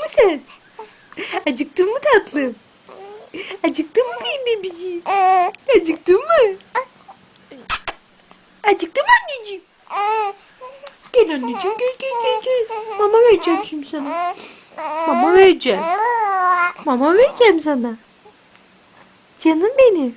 mı sen? Acıktın mı tatlım? Acıktın mı benim bebişim? Acıktın mı? Acıktın mı anneciğim? Gel anneciğim gel. Mama vereceğim şimdi sana. Mama vereceğim. Mama vereceğim sana. Canım benim.